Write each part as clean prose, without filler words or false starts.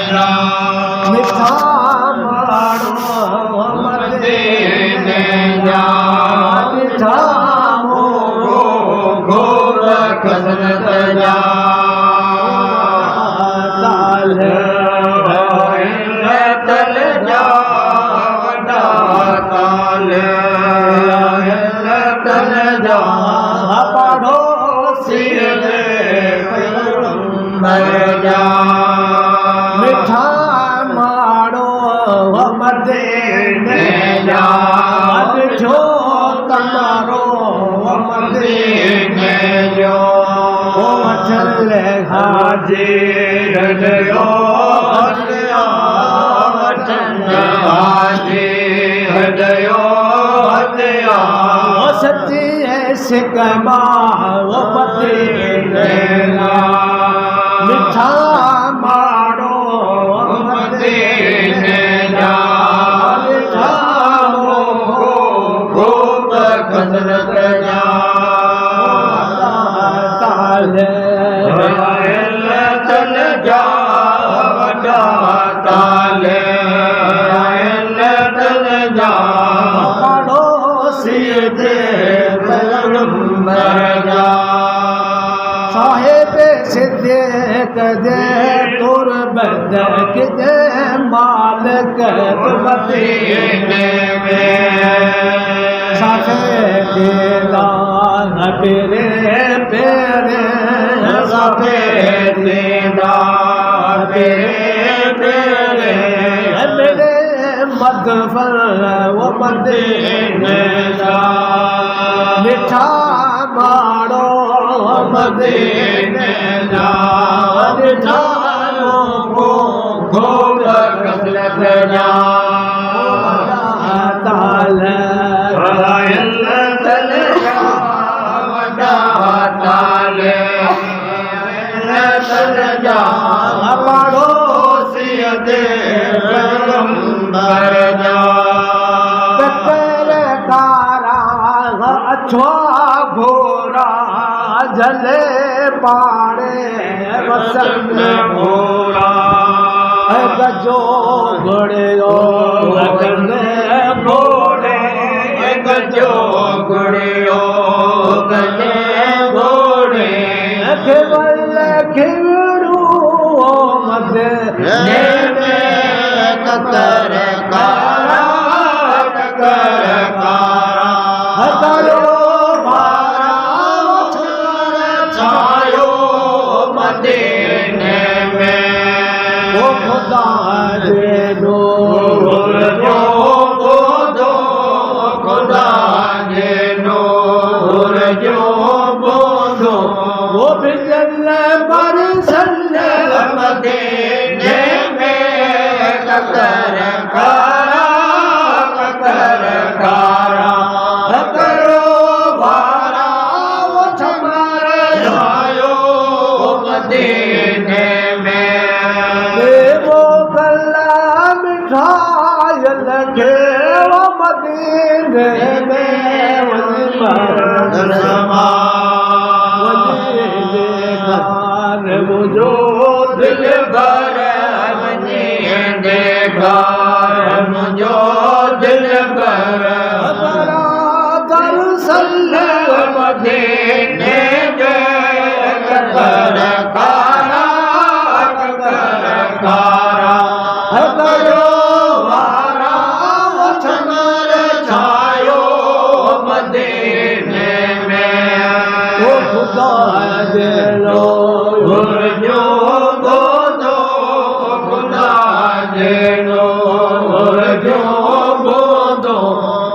मिठा मारो मदीने जा मिठा मोरो गोरखनाथ जा तल जा तल जा पड़ोसी पैगंबर जा मिठा मारो मदीने जा जो तमारो मदीने जो वठल हाजिर जो सच्ची सिकमा मदीने मिठा मारो मदीने जा मिठा गोरखनाथ जा तल जा ताले तल जा पड़ोसी पैगंबर जा साहिब सिद्दीक दे तुरबत दे मालिक मदीने में साथे दीदार पेरे पेरे साथे दीदार पेरे पेरे मेरे मदफर वो मदीने जा मिठा मारो मदीने जा मिठा गोरखनाथ जा तल जा तल जा पड़ोसी पैगंबर जा तारा अछवा भोरा जले पाड़े वसन भोरा गजो घोड़ो गले घोड़े गजो घोड़ो गले घोड़े खिवल खिवरू मदीने में कतर कारा कतर कारा करो भारा छायो मदीने में वो खुदा दे दो जो दो खुदा दे जो बोलो वो भी जल पर सल्ले मदीने में कतर कारा करो भारा वो छमार जायो मदीने में वो गला मिठाई लगे वो मदीने में मुझो दिल भर देखा मुझो दिल भर दरअसल मदीने कतर कारा करो वारा छमर छायो मदीने में वो खुदा दे लो जो बोलो खुदा दे लो जो बोलो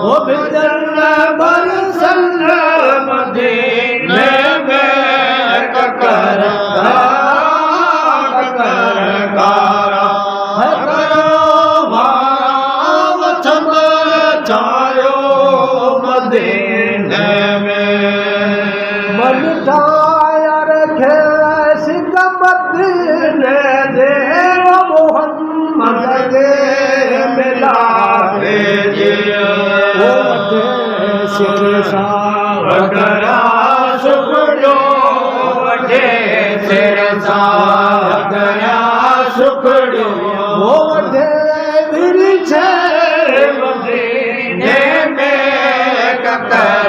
वो बिजल बरसल मदीने में ककर कारा करो भारा छमर छायो मदीने में मन ठाया रखे मदीने दे मोहम्मद दे मिला दे वो सिर सागरा शुक्रो वठे सिर सागरा સુખડ્યો ઓ વધે વીર છે વધીને મેં કકર